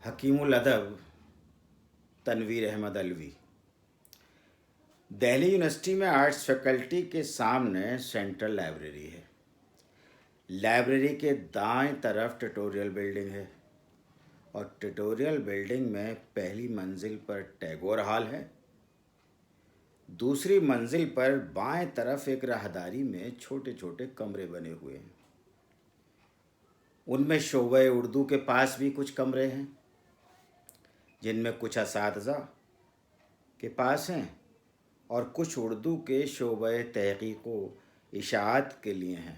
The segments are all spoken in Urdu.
حکیم الادب تنویر احمد الوی دہلی یونیورسٹی میں آرٹس فیکلٹی کے سامنے سینٹرل لائبریری ہے۔ لائبریری کے دائیں طرف ٹیٹوریل بلڈنگ ہے اور ٹیٹوریل بلڈنگ میں پہلی منزل پر ٹیگور ہال ہے۔ دوسری منزل پر بائیں طرف ایک راہداری میں چھوٹے چھوٹے کمرے بنے ہوئے ہیں۔ ان میں شعبہ اردو کے پاس بھی کچھ کمرے ہیں جن میں کچھ اساتذہ کے پاس ہیں اور کچھ اردو کے شعبہ تحقیق و اشاعت کے لیے ہیں۔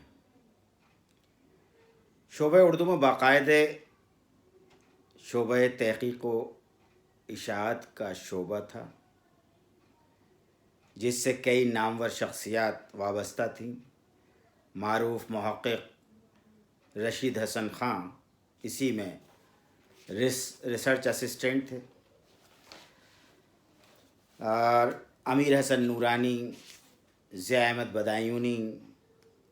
شعبہ اردو میں باقاعدہ شعبہ تحقیق و اشاعت کا شعبہ تھا جس سے کئی نامور شخصیات وابستہ تھیں۔ معروف محقق رشید حسن خان اسی میں ریسرچ اسسٹنٹ تھے اور امیر حسن نورانی، ضیاء احمد بدایونی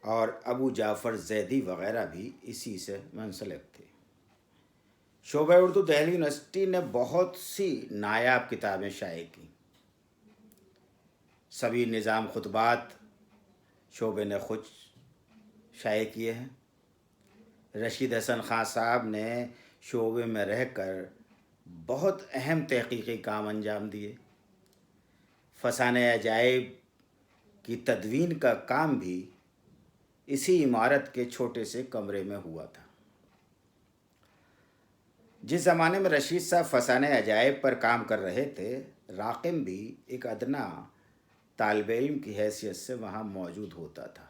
اور ابو جعفر زیدی وغیرہ بھی اسی سے منسلک تھے۔ شعبہ اردو دہلی یونیورسٹی نے بہت سی نایاب کتابیں شائع کیں۔ سبھی نظام خطبات شعبے نے خود شائع کیے ہیں۔ رشید حسن خان صاحب نے شعبے میں رہ کر بہت اہم تحقیقی کام انجام دیے۔ فسانہ عجائب کی تدوین کا کام بھی اسی عمارت کے چھوٹے سے کمرے میں ہوا تھا۔ جس زمانے میں رشید صاحب فسانہ عجائب پر کام کر رہے تھے، راقم بھی ایک ادنا طالب علم کی حیثیت سے وہاں موجود ہوتا تھا۔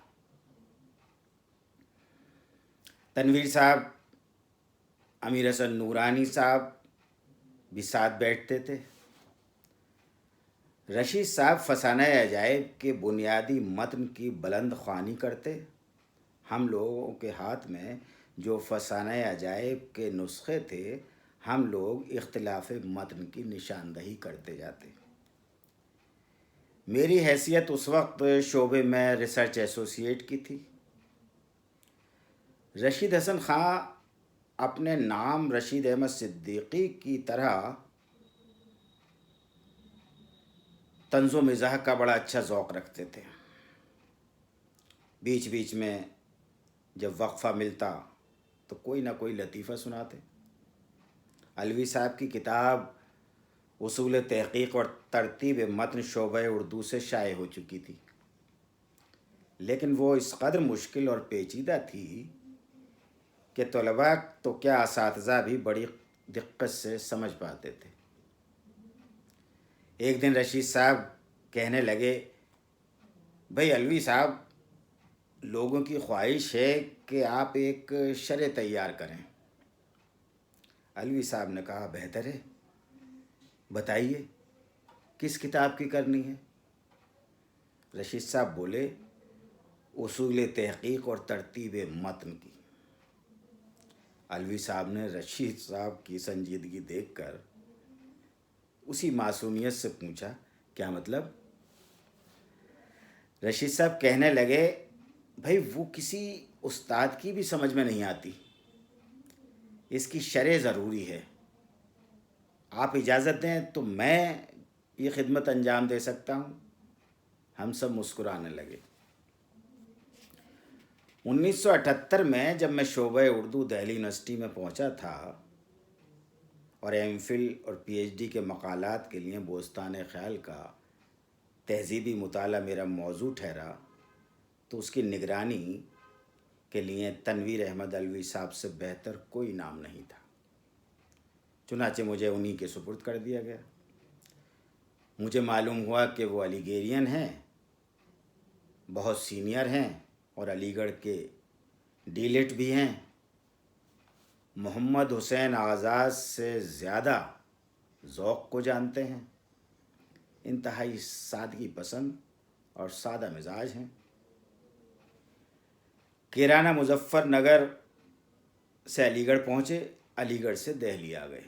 تنویر صاحب، امیر حسن نورانی صاحب بھی ساتھ بیٹھتے تھے۔ رشید صاحب فسانہ عجائب کے بنیادی متن کی بلند خوانی کرتے۔ ہم لوگوں کے ہاتھ میں جو فسانہ عجائب کے نسخے تھے، ہم لوگ اختلاف متن کی نشاندہی کرتے جاتے۔ میری حیثیت اس وقت شعبے میں ریسرچ ایسوسیٹ کی تھی۔ رشید حسن خان اپنے نام رشید احمد صدیقی کی طرح طنز و مزاح کا بڑا اچھا ذوق رکھتے تھے۔ بیچ بیچ میں جب وقفہ ملتا تو کوئی نہ کوئی لطیفہ سناتے۔ الوی صاحب کی کتاب اصول تحقیق اور ترتیب متن شعبہ اردو سے شائع ہو چکی تھی، لیکن وہ اس قدر مشکل اور پیچیدہ تھی کہ طلباء تو کیا اساتذہ بھی بڑی دقت سے سمجھ پاتے تھے۔ ایک دن رشید صاحب کہنے لگے، بھائی الوی صاحب، لوگوں کی خواہش ہے کہ آپ ایک شرح تیار کریں۔ الوی صاحب نے کہا، بہتر ہے، بتائیے کس کتاب کی کرنی ہے؟ رشید صاحب بولے، اصول تحقیق اور ترتیب متن کی۔ الوی صاحب نے رشید صاحب کی سنجیدگی دیکھ کر اسی معصومیت سے پوچھا، کیا مطلب؟ رشید صاحب کہنے لگے، بھائی وہ کسی استاد کی بھی سمجھ میں نہیں آتی، اس کی شرح ضروری ہے۔ آپ اجازت دیں تو میں یہ خدمت انجام دے سکتا ہوں۔ ہم سب مسکرانے لگے۔ 1978 میں جب میں شعبہ اردو دہلی یونیورسٹی میں پہنچا تھا اور ایم فل اور پی ایچ ڈی کے مقالات کے لیے بوستان خیال کا تہذیبی مطالعہ میرا موضوع ٹھہرا، تو اس کی نگرانی کے لیے تنویر احمد الوی صاحب سے بہتر کوئی نام نہیں تھا۔ چنانچہ مجھے انہی کے سپرد کر دیا گیا۔ مجھے معلوم ہوا کہ وہ علی گیرین ہیں، بہت سینئر ہیں اور علی گڑھ کے ڈی لٹ بھی ہیں۔ محمد حسین آغاز سے زیادہ ذوق کو جانتے ہیں، انتہائی سادگی پسند اور سادہ مزاج ہیں۔ کیرانہ مظفر نگر سے علی گڑھ پہنچے، علی گڑھ سے دہلی آ گئے۔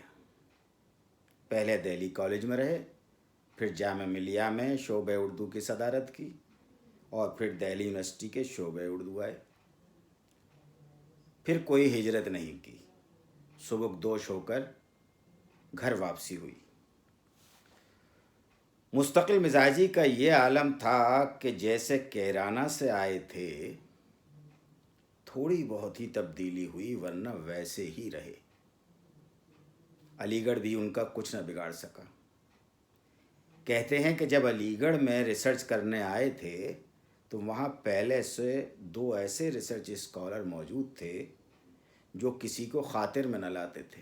پہلے دہلی کالج میں رہے، پھر جامعہ ملیہ میں شعبہ اردو کی صدارت کی اور پھر دہلی یونیورسٹی کے شعبہ اردو آئے۔ پھر کوئی ہجرت نہیں کی، سبکدوش ہو کر گھر واپسی ہوئی۔ مستقل مزاجی کا یہ عالم تھا کہ جیسے کیرانہ سے آئے تھے، تھوڑی بہت ہی تبدیلی ہوئی ورنہ ویسے ہی رہے۔ علی گڑھ بھی ان کا کچھ نہ بگاڑ سکا۔ کہتے ہیں کہ جب علی گڑھ میں ریسرچ کرنے آئے تھے تو وہاں پہلے سے 2 ایسے ریسرچ اسکالر موجود تھے جو کسی کو خاطر میں نہ لاتے تھے۔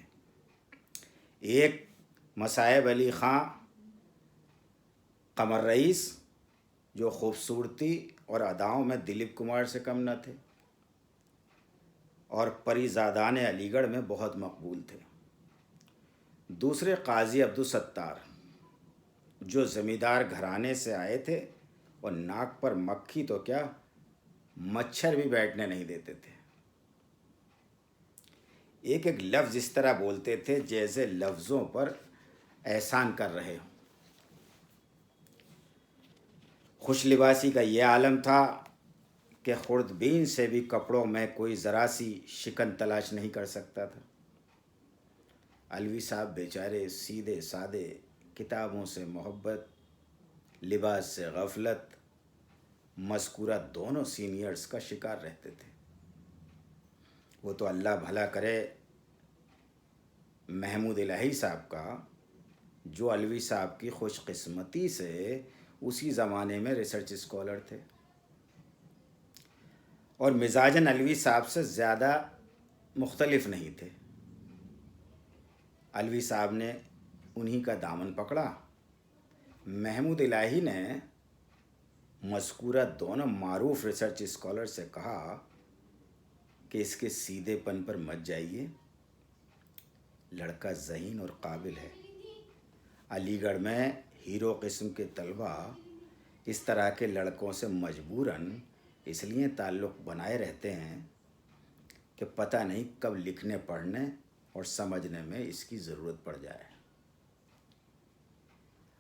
ایک مصائب علی خان قمر رئیس، جو خوبصورتی اور اداؤں میں دلیپ کمار سے کم نہ تھے اور پری زادان علی گڑھ میں بہت مقبول تھے۔ دوسرے قاضی عبدالستار، جو زمیندار گھرانے سے آئے تھے اور ناک پر مکھی تو کیا مچھر بھی بیٹھنے نہیں دیتے تھے۔ ایک ایک لفظ اس طرح بولتے تھے جیسے لفظوں پر احسان کر رہے ہوں۔ خوش لباسی کا یہ عالم تھا کہ خوردبین سے بھی کپڑوں میں کوئی ذرا سی شکن تلاش نہیں کر سکتا تھا۔ علوی صاحب بیچارے سیدھے سادے، کتابوں سے محبت، لباس سے غفلت، مذکورہ دونوں سینئرز کا شکار رہتے تھے۔ وہ تو اللہ بھلا کرے محمود الہی صاحب کا، جو علوی صاحب کی خوش قسمتی سے اسی زمانے میں ریسرچ اسکالر تھے اور مزاجاً علوی صاحب سے زیادہ مختلف نہیں تھے۔ علوی صاحب نے انہی کا دامن پکڑا۔ محمود الہی نے مذکورہ دونوں معروف ریسرچ اسکالر سے کہا کہ اس کے سیدھے پن پر مت جائیے، لڑکا ذہین اور قابل ہے۔ علی گڑھ میں ہیرو قسم کے طلبہ اس طرح کے لڑکوں سے مجبوراً اس لیے تعلق بنائے رہتے ہیں کہ پتہ نہیں کب لکھنے پڑھنے اور سمجھنے میں اس کی ضرورت پڑ جائے۔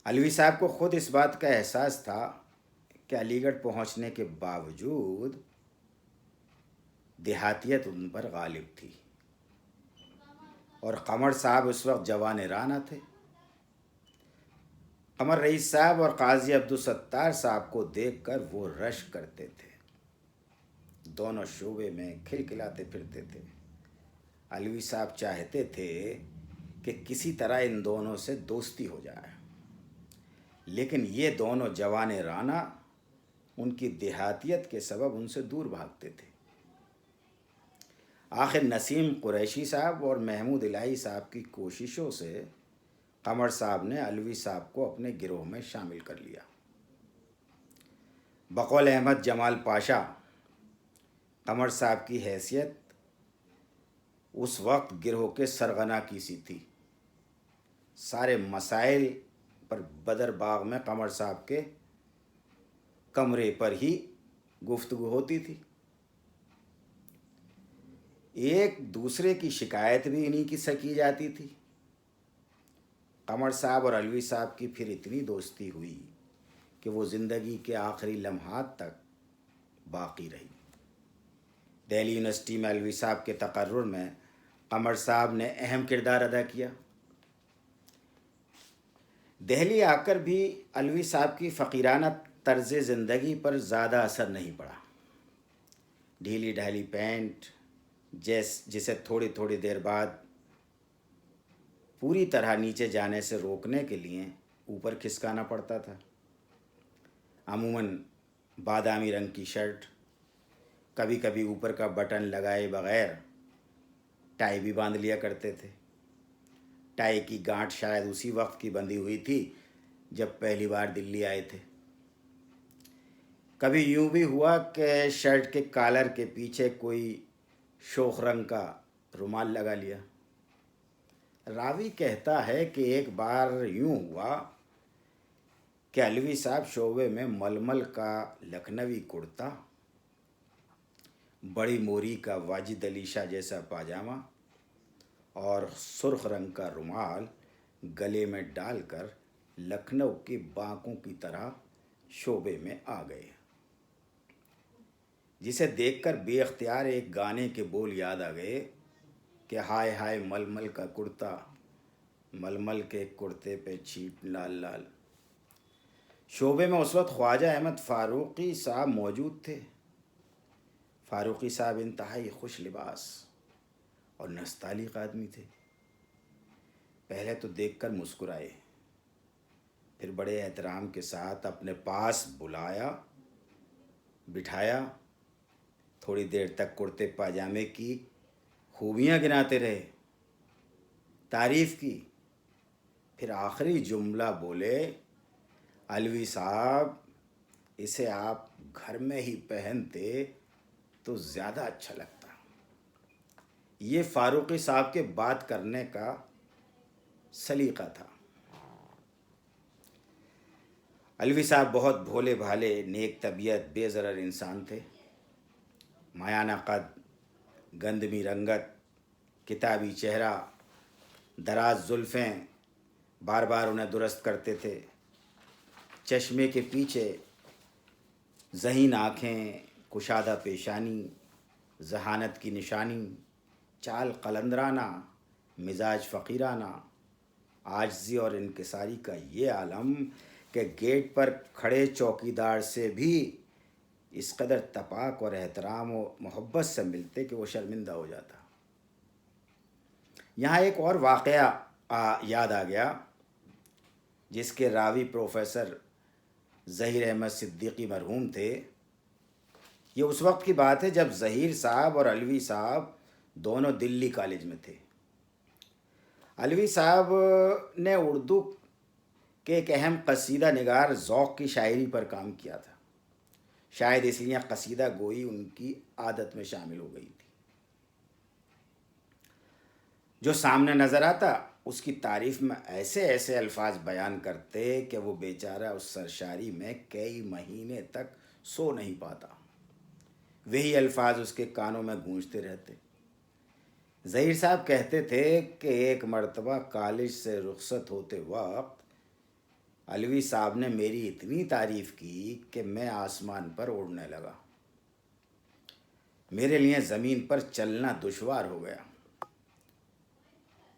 علوی صاحب کو خود اس بات کا احساس تھا کہ علی گڑھ پہنچنے کے باوجود دیہاتیت ان پر غالب تھی اور قمر صاحب اس وقت جوان رانا تھے۔ قمر رئیس صاحب اور قاضی عبدالستار صاحب کو دیکھ کر وہ رشک کرتے تھے، دونوں شعبے میں کھلکھلاتے پھرتے تھے۔ علوی صاحب چاہتے تھے کہ کسی طرح ان دونوں سے دوستی ہو جائے، لیکن یہ دونوں جوان رانا ان کی دیہاتیت کے سبب ان سے دور بھاگتے تھے۔ آخر نسیم قریشی صاحب اور محمود الہی صاحب کی کوششوں سے قمر صاحب نے علوی صاحب کو اپنے گروہ میں شامل کر لیا۔ بقول احمد جمال پاشا، قمر صاحب کی حیثیت اس وقت گروہ کے سرغنہ کی سی تھی۔ سارے مسائل پر بدر باغ میں قمر صاحب کے کمرے پر ہی گفتگو ہوتی تھی۔ ایک دوسرے کی شکایت بھی انہی کی سے کی جاتی تھی۔ قمر صاحب اور علوی صاحب کی پھر اتنی دوستی ہوئی کہ وہ زندگی کے آخری لمحات تک باقی رہی۔ دہلی یونیورسٹی میں علوی صاحب کے تقرر میں قمر صاحب نے اہم کردار ادا کیا۔ دہلی آ کر بھی علوی صاحب کی فقیرانہ طرز زندگی پر زیادہ اثر نہیں پڑا۔ ڈھیلی ڈھالی پینٹ جسے تھوڑی تھوڑی دیر بعد پوری طرح نیچے جانے سے روکنے کے لیے اوپر کھسکانا پڑتا تھا۔ عموماً بادامی رنگ کی شرٹ، کبھی کبھی اوپر کا بٹن لگائے بغیر ٹائی بھی باندھ لیا کرتے تھے۔ ٹائی کی گانٹھ شاید اسی وقت کی بندھی ہوئی تھی جب پہلی بار دلی آئے تھے۔ کبھی یوں بھی ہوا کہ شرٹ کے کالر کے پیچھے کوئی شوخ رنگ کا رومال لگا لیا۔ راوی کہتا ہے کہ ایک بار یوں ہوا کہ علوی صاحب شعبے میں ململ کا لکھنوی کرتا، بڑی موری کا واجد علی شاہ جیسا پاجامہ اور سرخ رنگ کا رومال گلے میں ڈال کر لکھنؤ کی بانکوں کی طرح شعبے میں آ گئے، جسے دیکھ کر بے اختیار ایک گانے کے بول یاد آ گئے کہ ہائے ہائے ململ کا کرتا، ململ کے کرتے پہ چھیٹ لال لال۔ شعبے میں اس وقت خواجہ احمد فاروقی صاحب موجود تھے۔ فاروقی صاحب انتہائی خوش لباس اور نستعلیق آدمی تھے۔ پہلے تو دیکھ کر مسکرائے، پھر بڑے احترام کے ساتھ اپنے پاس بلایا، بٹھایا، تھوڑی دیر تک کرتے پاجامے کی خوبیاں گناتے رہے، تعریف کی، پھر آخری جملہ بولے، علوی صاحب اسے آپ گھر میں ہی پہنتے تو زیادہ اچھا لگتا۔ یہ فاروقی صاحب کے بات کرنے کا سلیقہ تھا۔ علوی صاحب بہت بھولے بھالے، نیک طبیعت، بے ضرر انسان تھے۔ مایانہ قد، گندمی رنگت، کتابی چہرہ، دراز زلفیں بار بار انہیں درست کرتے تھے۔ چشمے کے پیچھے ذہین آنکھیں، کشادہ پیشانی، ذہانت کی نشانی، چال قلندرانہ، مزاج فقیرانہ، عاجزی اور انکساری کا یہ عالم کہ گیٹ پر کھڑے چوکیدار سے بھی اس قدر تپاک اور احترام و محبت سے ملتے کہ وہ شرمندہ ہو جاتا۔ یہاں ایک اور واقعہ یاد آ گیا جس کے راوی پروفیسر ظہیر احمد صدیقی مرحوم تھے۔ یہ اس وقت کی بات ہے جب ظہیر صاحب اور علوی صاحب دونوں دلی کالج میں تھے۔ علوی صاحب نے اردو کے ایک اہم قصیدہ نگار ذوق کی شاعری پر کام کیا تھا۔ شاید اس لیے قصیدہ گوئی ان کی عادت میں شامل ہو گئی تھی۔ جو سامنے نظر آتا اس کی تعریف میں ایسے ایسے الفاظ بیان کرتے کہ وہ بیچارہ اس سرشاری میں کئی مہینے تک سو نہیں پاتا۔ وہی الفاظ اس کے کانوں میں گونجتے رہتے۔ ظہیر صاحب کہتے تھے کہ ایک مرتبہ کالج سے رخصت ہوتے وقت علوی صاحب نے میری اتنی تعریف کی کہ میں آسمان پر اڑنے لگا۔ میرے لیے زمین پر چلنا دشوار ہو گیا۔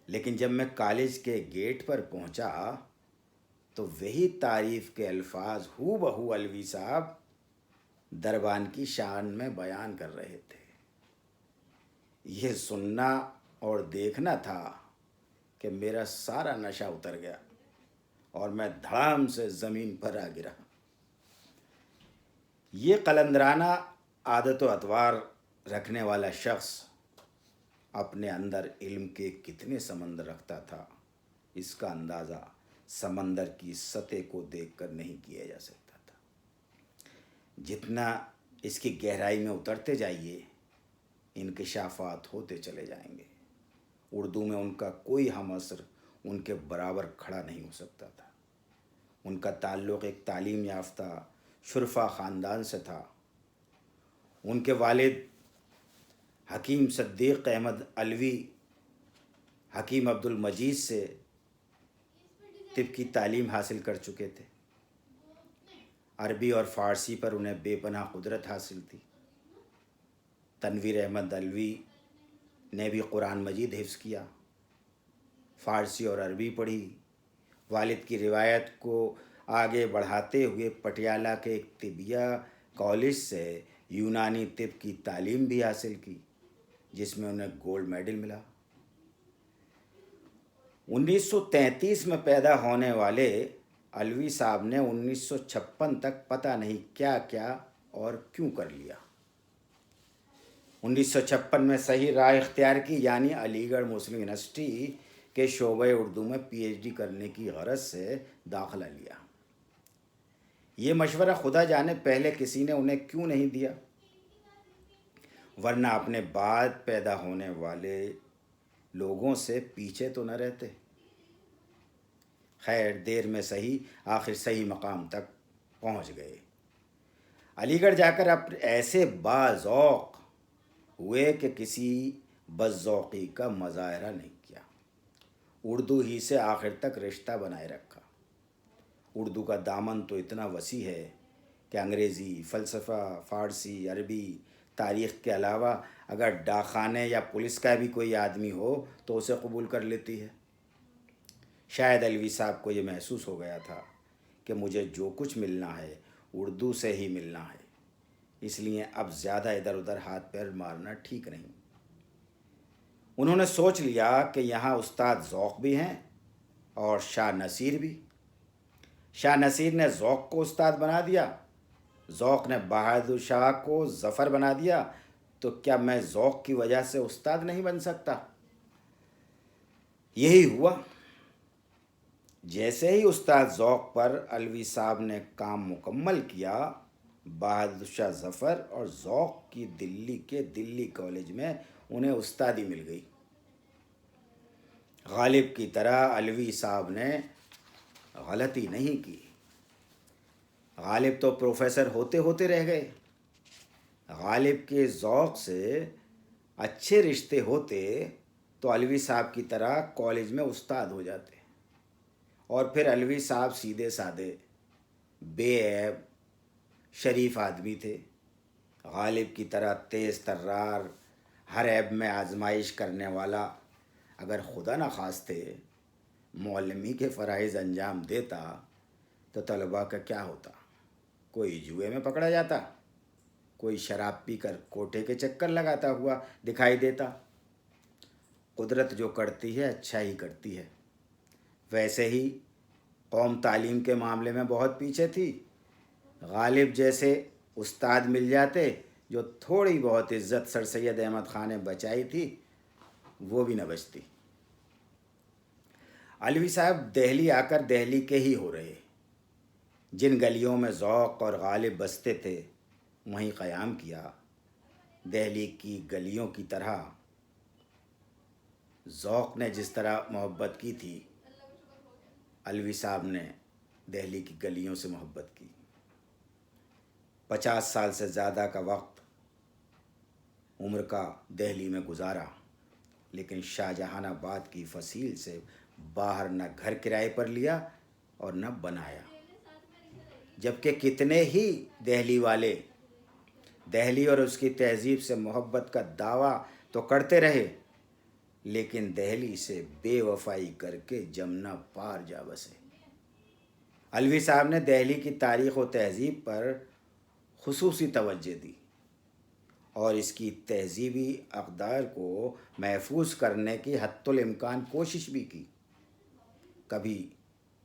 لیکن جب میں کالج کے گیٹ پر پہنچا تو وہی تعریف کے الفاظ ہو بہو علوی صاحب دربان کی شان میں بیان کر رہے تھے۔ یہ سننا اور دیکھنا تھا کہ میرا سارا نشہ اتر گیا اور میں دھڑام سے زمین پر آ گرا۔ یہ قلندرانہ عادت و اطوار رکھنے والا شخص اپنے اندر علم کے کتنے سمندر رکھتا تھا، اس کا اندازہ سمندر کی سطح کو دیکھ کر نہیں کیا جا سکتا تھا۔ جتنا اس کی گہرائی میں اترتے جائیے انکشافات ہوتے چلے جائیں گے۔ اردو میں ان کا کوئی ہم عصر ان کے برابر کھڑا نہیں ہو سکتا تھا۔ ان کا تعلق ایک تعلیم یافتہ شرفا خاندان سے تھا۔ ان کے والد حکیم صدیق احمد علوی حکیم عبد المجید سے طب کی تعلیم حاصل کر چکے تھے۔ عربی اور فارسی پر انہیں بے پناہ قدرت حاصل تھی۔ تنویر احمد علوی نے بھی قرآن مجید حفظ کیا، فارسی اور عربی پڑھی۔ والد کی روایت کو آگے بڑھاتے ہوئے پٹیالہ کے ایک طبیہ کالج سے یونانی طب کی تعلیم بھی حاصل کی جس میں انہیں گولڈ میڈل ملا۔ 1933 میں پیدا ہونے والے علوی صاحب نے 1956 تک پتہ نہیں کیا کیا اور کیوں کر لیا۔ 1956 میں صحیح راہ اختیار کی، یعنی علی گڑھ مسلم یونیورسٹی کے شعبۂ اردو میں پی ایچ ڈی کرنے کی غرض سے داخلہ لیا۔ یہ مشورہ خدا جانے پہلے کسی نے انہیں کیوں نہیں دیا، ورنہ اپنے بعد پیدا ہونے والے لوگوں سے پیچھے تو نہ رہتے۔ خیر دیر میں صحیح، آخر صحیح مقام تک پہنچ گئے۔ علی گڑھ جا کر اب ایسے باذوق ہوئے کہ کسی بدذوقی کا مظاہرہ نہیں کیا۔ اردو ہی سے آخر تک رشتہ بنائے رکھا۔ اردو کا دامن تو اتنا وسیع ہے کہ انگریزی، فلسفہ، فارسی، عربی، تاریخ کے علاوہ اگر ڈاکخانے یا پولیس کا بھی کوئی آدمی ہو تو اسے قبول کر لیتی ہے۔ شاید الوی صاحب کو یہ محسوس ہو گیا تھا کہ مجھے جو کچھ ملنا ہے اردو سے ہی ملنا ہے، اس لیے اب زیادہ ادھر ادھر ہاتھ پیر مارنا ٹھیک نہیں۔ انہوں نے سوچ لیا کہ یہاں استاد ذوق بھی ہیں اور شاہ نصیر بھی۔ شاہ نصیر نے ذوق کو استاد بنا دیا، ذوق نے بہادر شاہ کو ظفر بنا دیا، تو کیا میں ذوق کی وجہ سے استاد نہیں بن سکتا؟ یہی ہوا۔ جیسے ہی استاد ذوق پر الوی صاحب نے کام مکمل کیا، بہادر شاہ ظفر اور ذوق کی دلی کے دلی کالج میں انہیں استادی مل گئی۔ غالب کی طرح الوی صاحب نے غلطی نہیں کی۔ غالب تو پروفیسر ہوتے ہوتے رہ گئے۔ غالب کے ذوق سے اچھے رشتے ہوتے تو الوی صاحب کی طرح کالج میں استاد ہو جاتے، اور پھر الوی صاحب سیدھے سادے بے عیب شریف آدمی تھے۔ غالب کی طرح تیز ترار ہر عیب میں آزمائش کرنے والا اگر خدا نخواستہ معلمی کے فرائض انجام دیتا تو طلباء کا کیا ہوتا؟ کوئی جوئے میں پکڑا جاتا، کوئی شراب پی کر کوٹے کے چکر لگاتا ہوا دکھائی دیتا۔ قدرت جو کرتی ہے اچھا ہی کرتی ہے۔ ویسے ہی قوم تعلیم کے معاملے میں بہت پیچھے تھی۔ غالب جیسے استاد مل جاتے جو تھوڑی بہت عزت سر سید احمد خان نے بچائی تھی وہ بھی نہ بچتی۔ الوی صاحب دہلی آ کر دہلی کے ہی ہو رہے، جن گلیوں میں ذوق اور غالب بستے تھے وہیں قیام کیا۔ دہلی کی گلیوں کی طرح ذوق نے جس طرح محبت کی تھی، الوی صاحب نے دہلی کی گلیوں سے محبت کی۔ 50 سال سے زیادہ کا وقت عمر کا دہلی میں گزارا، لیکن شاہ جہان آباد کی فصیل سے باہر نہ گھر کرائے پر لیا اور نہ بنایا، جبکہ کتنے ہی دہلی والے دہلی اور اس کی تہذیب سے محبت کا دعویٰ تو کرتے رہے، لیکن دہلی سے بے وفائی کر کے جمنا پار جا بسے۔ الوی صاحب نے دہلی کی تاریخ و تہذیب پر خصوصی توجہ دی اور اس کی تہذیبی اقدار کو محفوظ کرنے کی حتی الامکان کوشش بھی کی۔ کبھی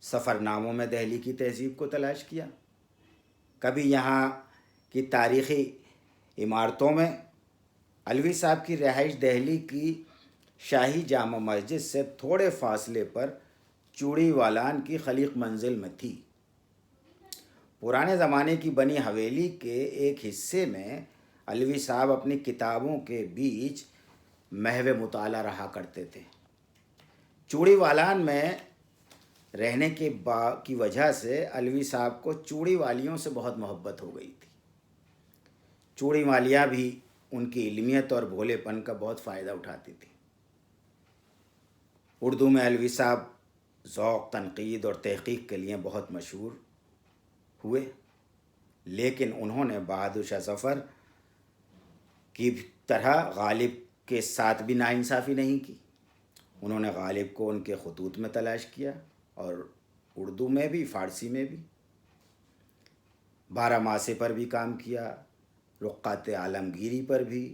سفر ناموں میں دہلی کی تہذیب کو تلاش کیا، کبھی یہاں کی تاریخی عمارتوں میں۔ الوی صاحب کی رہائش دہلی کی شاہی جامع مسجد سے تھوڑے فاصلے پر چوڑی والان کی خلیق منزل میں تھی۔ پرانے زمانے کی بنی حویلی کے ایک حصے میں الوی صاحب اپنی کتابوں کے بیچ محو مطالعہ رہا کرتے تھے۔ چوڑی والان میں رہنے کی وجہ سے الوی صاحب کو چوڑی والیوں سے بہت محبت ہو گئی تھی۔ چوڑی والیاں بھی ان کی علمیت اور بھولے پن کا بہت فائدہ اٹھاتی تھی۔ اردو میں الوی صاحب ذوق، تنقید اور تحقیق کے لیے بہت مشہور ہوئے، لیکن انہوں نے بہادر شاہ ظفر کی طرح غالب کے ساتھ بھی ناانصافی نہیں کی۔ انہوں نے غالب کو ان کے خطوط میں تلاش کیا، اور اردو میں بھی فارسی میں بھی۔ 12 ماسے پر بھی کام کیا، رقعت عالمگیری پر بھی۔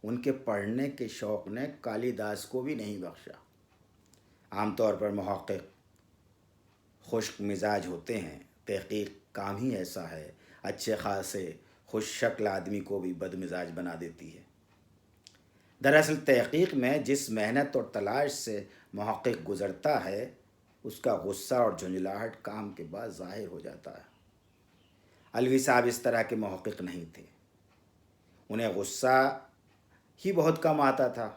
ان کے پڑھنے کے شوق نے کالی داس کو بھی نہیں بخشا۔ عام طور پر محقق خشک مزاج ہوتے ہیں، تحقیق کام ہی ایسا ہے، اچھے خاصے خوش شکل آدمی کو بھی بد مزاج بنا دیتی ہے۔ دراصل تحقیق میں جس محنت اور تلاش سے محقق گزرتا ہے اس کا غصہ اور جھنجھلاہٹ کام کے بعد ظاہر ہو جاتا ہے۔ الوی صاحب اس طرح کے محقق نہیں تھے، انہیں غصہ ہی بہت کم آتا تھا۔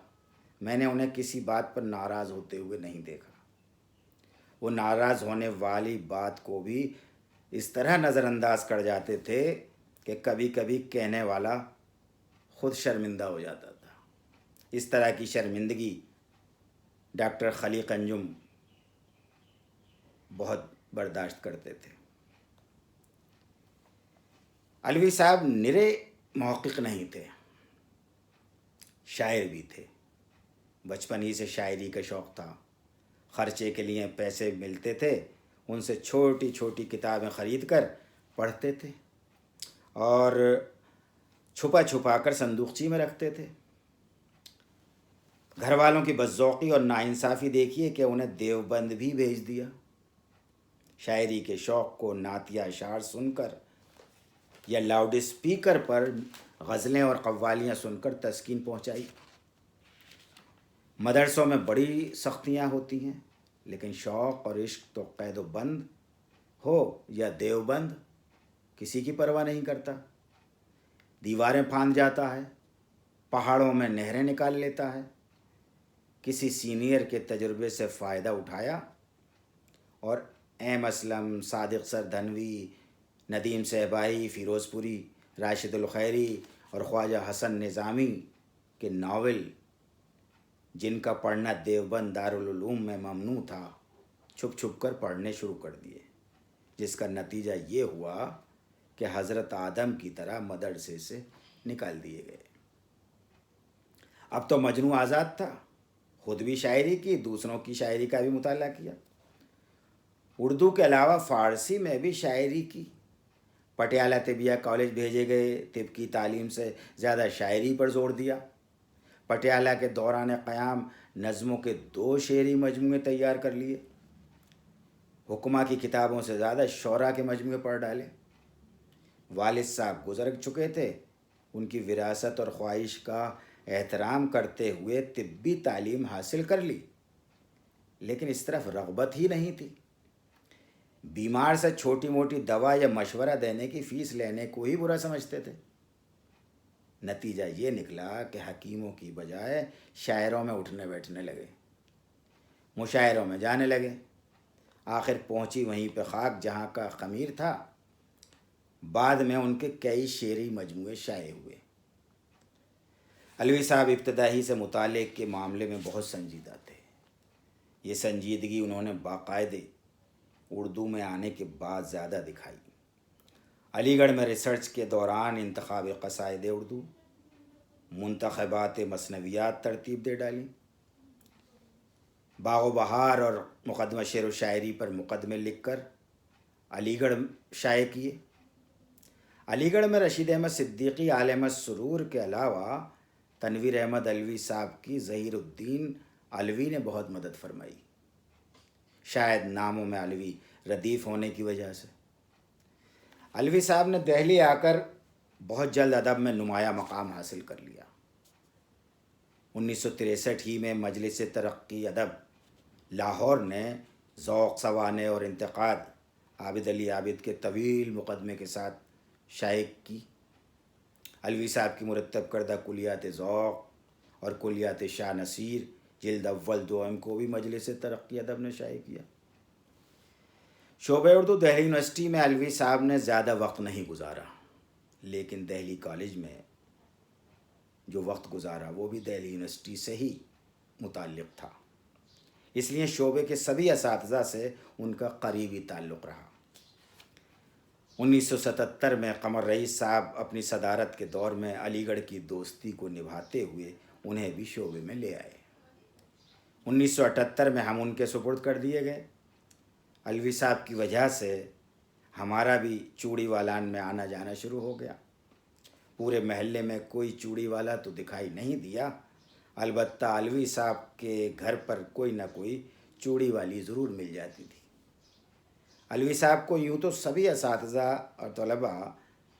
میں نے انہیں کسی بات پر ناراض ہوتے ہوئے نہیں دیکھا۔ وہ ناراض ہونے والی بات کو بھی اس طرح نظر انداز کر جاتے تھے کہ کبھی کبھی کہنے والا خود شرمندہ ہو جاتا تھا۔ اس طرح کی شرمندگی ڈاکٹر خلیق انجم بہت برداشت کرتے تھے۔ الوی صاحب نرے محقق نہیں تھے، شاعر بھی تھے۔ بچپن ہی سے شاعری کا شوق تھا۔ خرچے کے لیے پیسے ملتے تھے ان سے چھوٹی چھوٹی کتابیں خرید کر پڑھتے تھے اور چھپا چھپا کر صندوقچی میں رکھتے تھے۔ گھر والوں کی بدذوقی اور ناانصافی دیکھیے کہ انہیں دیوبند بھی بھیج دیا۔ شاعری کے شوق کو نعتیہ اشعار سن کر یا لاؤڈ اسپیکر پر غزلیں اور قوالیاں سن کر تسکین پہنچائی۔ مدرسوں میں بڑی سختیاں ہوتی ہیں لیکن شوق اور عشق تو قید و بند ہو یا دیوبند کسی کی پرواہ نہیں کرتا۔ دیواریں پھاند جاتا ہے، پہاڑوں میں نہریں نکال لیتا ہے۔ کسی سینئر کے تجربے سے فائدہ اٹھایا اور ایم اسلم، صادق سردھنوی، ندیم صہبائی، فیروز پوری، راشد الخیری اور خواجہ حسن نظامی کے ناول، جن کا پڑھنا دیوبند دارالعلوم میں ممنوع تھا، چھپ چھپ کر پڑھنے شروع کر دیے، جس کا نتیجہ یہ ہوا کہ حضرت آدم کی طرح مدرسے سے نکال دیے گئے۔ اب تو مجنوں آزاد تھا، خود بھی شاعری کی، دوسروں کی شاعری کا بھی مطالعہ کیا۔ اردو کے علاوہ فارسی میں بھی شاعری کی۔ پٹیالہ طبیہ کالج بھیجے گئے، طب کی تعلیم سے زیادہ شاعری پر زور دیا۔ پٹیالہ کے دوران قیام نظموں کے 2 شعری مجموعے تیار کر لیے۔ حکمہ کی کتابوں سے زیادہ شعراء کے مجموعے پڑھ ڈالے۔ والد صاحب گزر چکے تھے، ان کی وراثت اور خواہش کا احترام کرتے ہوئے طبی تعلیم حاصل کر لی، لیکن اس طرف رغبت ہی نہیں تھی۔ بیمار سے چھوٹی موٹی دوا یا مشورہ دینے کی فیس لینے کو ہی برا سمجھتے تھے۔ نتیجہ یہ نکلا کہ حکیموں کی بجائے شاعروں میں اٹھنے بیٹھنے لگے، مشاعروں میں جانے لگے۔ آخر پہنچی وہیں پہ خاک جہاں کا خمیر تھا۔ بعد میں ان کے کئی شعری مجموعے شائع ہوئے۔ علوی صاحب ابتدائی سے مطالعے کے معاملے میں بہت سنجیدہ تھے۔ یہ سنجیدگی انہوں نے باقاعدے اردو میں آنے کے بعد زیادہ دکھائی۔ علی گڑھ میں ریسرچ کے دوران انتخاب قصائد اردو، منتخبات مثنویات ترتیب دے ڈالی۔ باغ و بہار اور مقدمہ شعر و شاعری پر مقدمے لکھ کر علی گڑھ شائع کیے۔ علی گڑھ میں رشید احمد صدیقی، عالم السرور کے علاوہ تنویر احمد علوی صاحب کی ظہیر الدین علوی نے بہت مدد فرمائی، شاید ناموں میں علوی ردیف ہونے کی وجہ سے۔ علوی صاحب نے دہلی آ کر بہت جلد ادب میں نمایاں مقام حاصل کر لیا۔ 1963 ہی میں مجلس ترقی ادب لاہور نے ذوق، سوانح اور انتقاد عابد علی عابد کے طویل مقدمے کے ساتھ شائع کی۔ علوی صاحب کی مرتب کردہ کلیات ذوق اور کلیات شاہ نصیر جلد اول دوم کو بھی مجلس ترقی ادب نے شائع کیا۔ شعبہ اردو دہلی یونیورسٹی میں علوی صاحب نے زیادہ وقت نہیں گزارا، لیکن دہلی کالج میں جو وقت گزارا وہ بھی دہلی یونیورسٹی سے ہی متعلق تھا، اس لیے شعبے کے سبھی اساتذہ سے ان کا قریبی تعلق رہا۔ 1977 میں قمر رئیس صاحب اپنی صدارت کے دور میں علی گڑھ کی دوستی کو نبھاتے ہوئے انہیں بھی شعبے میں لے آئے۔ 1978 میں ہم ان کے سپرد کر دیے گئے۔ علوی صاحب کی وجہ سے ہمارا بھی چوڑی والان میں آنا جانا شروع ہو گیا۔ پورے محلے میں کوئی چوڑی والا تو دکھائی نہیں دیا، البتہ علوی صاحب کے گھر پر کوئی نہ کوئی چوڑی والی ضرور مل جاتی تھی۔ علوی صاحب کو یوں تو سبھی اساتذہ اور طلباء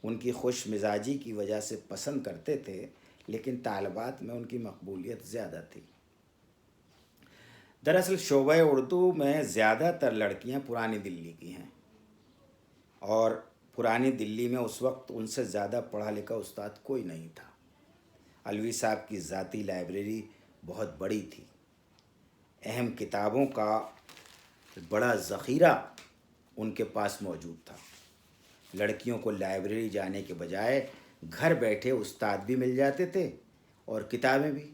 ان کی خوش مزاجی کی وجہ سے پسند کرتے تھے، لیکن طالبات میں ان کی مقبولیت زیادہ تھی۔ دراصل شعبہ اردو میں زیادہ تر لڑکیاں پرانی دلی کی ہیں، اور پرانی دلی میں اس وقت ان سے زیادہ پڑھا لکھا استاد کوئی نہیں تھا۔ علوی صاحب کی ذاتی لائبریری بہت بڑی تھی، اہم کتابوں کا بڑا ذخیرہ ان کے پاس موجود تھا۔ لڑکیوں کو لائبریری جانے کے بجائے گھر بیٹھے استاد بھی مل جاتے تھے اور کتابیں بھی۔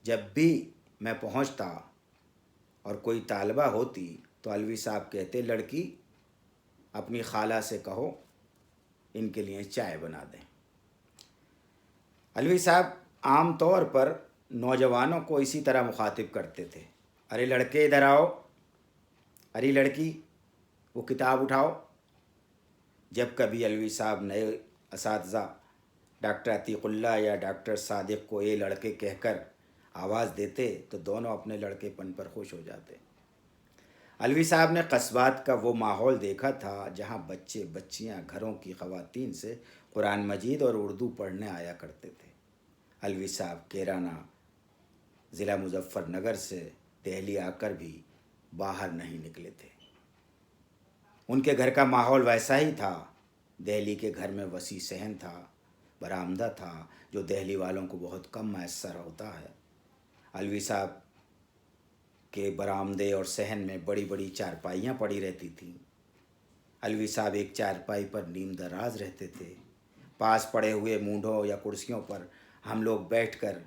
جب بھی میں پہنچتا اور کوئی طالبہ ہوتی تو علوی صاحب کہتے، لڑکی اپنی خالہ سے کہو ان کے لیے چائے بنا دیں۔ علوی صاحب عام طور پر نوجوانوں کو اسی طرح مخاطب کرتے تھے۔ ارے لڑکے ادھر آؤ، ارے لڑکی وہ کتاب اٹھاؤ۔ جب کبھی الوی صاحب نئے اساتذہ ڈاکٹر عتیق اللہ یا ڈاکٹر صادق کو اے لڑکے کہہ کر آواز دیتے تو دونوں اپنے لڑکے پن پر خوش ہو جاتے۔ الوی صاحب نے قصبات کا وہ ماحول دیکھا تھا جہاں بچے بچیاں گھروں کی خواتین سے قرآن مجید اور اردو پڑھنے آیا کرتے تھے۔ الوی صاحب کیرانہ ضلع مظفر نگر سے دہلی آ کر بھی باہر نہیں نکلے تھے۔ ان کے گھر کا ماحول ویسا ہی تھا۔ دہلی کے گھر میں وسیع صحن تھا، برآمدہ تھا، جو دہلی والوں کو بہت کم میسر ہوتا ہے۔ الوی صاحب کے برآمدے اور صحن میں بڑی بڑی چارپائیاں پڑی رہتی تھیں۔ الوی صاحب ایک چارپائی پر نیم دراز رہتے تھے۔ پاس پڑے ہوئے مونڈھوں یا کرسیوں پر ہم لوگ بیٹھ کر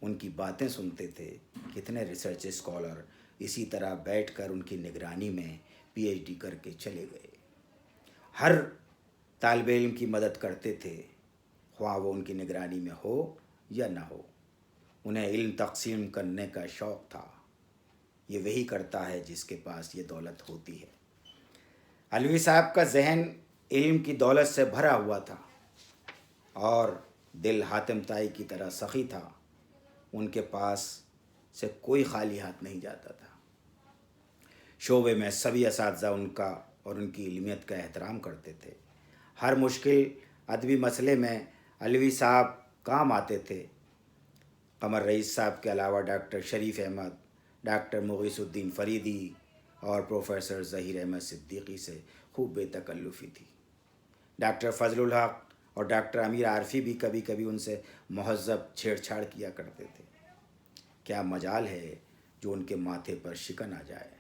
ان کی باتیں سنتے تھے۔ کتنے ریسرچ اسکالر اسی طرح بیٹھ کر ان کی نگرانی میں پی ایچ ڈی کر کے چلے گئے۔ ہر طالب علم کی مدد کرتے تھے، خواہ وہ ان کی نگرانی میں ہو یا نہ ہو۔ انہیں علم تقسیم کرنے کا شوق تھا۔ یہ وہی کرتا ہے جس کے پاس یہ دولت ہوتی ہے۔ الوی صاحب کا ذہن علم کی دولت سے بھرا ہوا تھا اور دل حاتم طائی کی طرح سخی تھا۔ ان کے پاس سے کوئی خالی ہاتھ نہیں جاتا تھا۔ شعبے میں سبھی اساتذہ ان کا اور ان کی علمیت کا احترام کرتے تھے۔ ہر مشکل ادبی مسئلے میں الوی صاحب کام آتے تھے۔ قمر رئیس صاحب کے علاوہ ڈاکٹر شریف احمد، ڈاکٹر مغیث الدین فریدی اور پروفیسر ظہیر احمد صدیقی سے خوب بے تکلفی تھی۔ ڈاکٹر فضل الحق اور ڈاکٹر امیر عارفی بھی کبھی کبھی ان سے مہذب چھیڑ چھاڑ کیا کرتے تھے۔ کیا مجال ہے جو ان کے ماتھے پر شکن آ جائے۔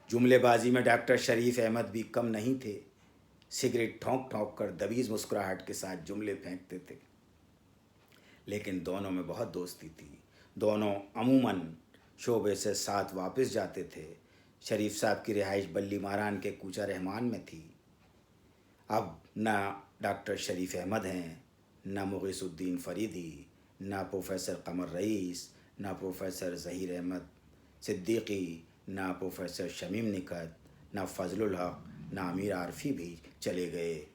جملے بازی میں ڈاکٹر شریف احمد بھی کم نہیں تھے۔ سگریٹ ٹھونک ٹھونک کر دبیز مسکراہٹ کے ساتھ جملے پھینکتے تھے۔ لیکن دونوں میں بہت دوستی تھی۔ دونوں عموماً شعبے سے ساتھ واپس جاتے تھے۔ شریف صاحب کی رہائش بلی ماران کے کوچہ رحمان میں تھی۔ اب نہ ڈاکٹر شریف احمد ہیں، نہ مغیث الدین فریدی، نہ پروفیسر قمر رئیس، نہ پروفیسر ظہیر احمد صدیقی، نہ پروفیسر شمیم نکھت، نہ فضل الحق، نہ امیر عارفی بھی چلے گئے۔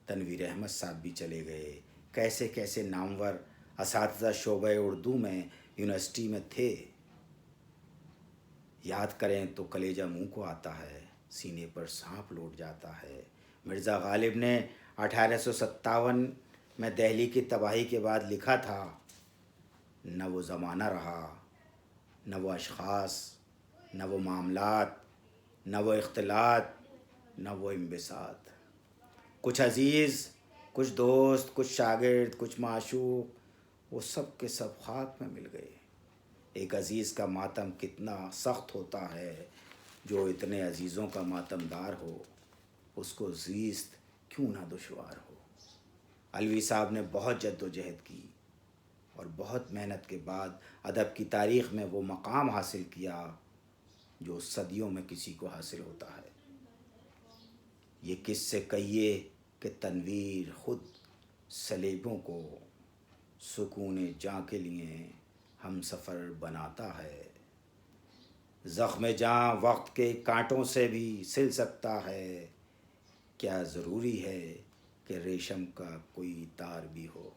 تنویر احمد صاحب بھی چلے گئے۔ کیسے کیسے نامور اساتذہ شعبہ اردو میں یونیورسٹی میں تھے، یاد کریں تو کلیجہ منہ کو آتا ہے، سینے پر سانپ لوٹ جاتا ہے۔ مرزا غالب نے 1857 میں دہلی کی تباہی کے بعد لکھا تھا، نہ وہ زمانہ رہا، نہ وہ اشخاص، نہ وہ معاملات، نہ وہ اختلاط، نہ وہ انبساط۔ کچھ عزیز، کچھ دوست، کچھ شاگرد، کچھ معشوق، وہ سب کے سب خاک میں مل گئے۔ ایک عزیز کا ماتم کتنا سخت ہوتا ہے، جو اتنے عزیزوں کا ماتم دار ہو، اس کو زیست کیوں نہ دشوار ہو۔ الوی صاحب نے بہت جد و جہد کی اور بہت محنت کے بعد ادب کی تاریخ میں وہ مقام حاصل کیا جو صدیوں میں کسی کو حاصل ہوتا ہے۔ یہ کس سے کہیے کہ تنویر خود سلیبوں کو سکون جاں کے لیے ہم سفر بناتا ہے۔ زخم جاں وقت کے کانٹوں سے بھی سل سکتا ہے، کیا ضروری ہے کہ ریشم کا کوئی تار بھی ہو۔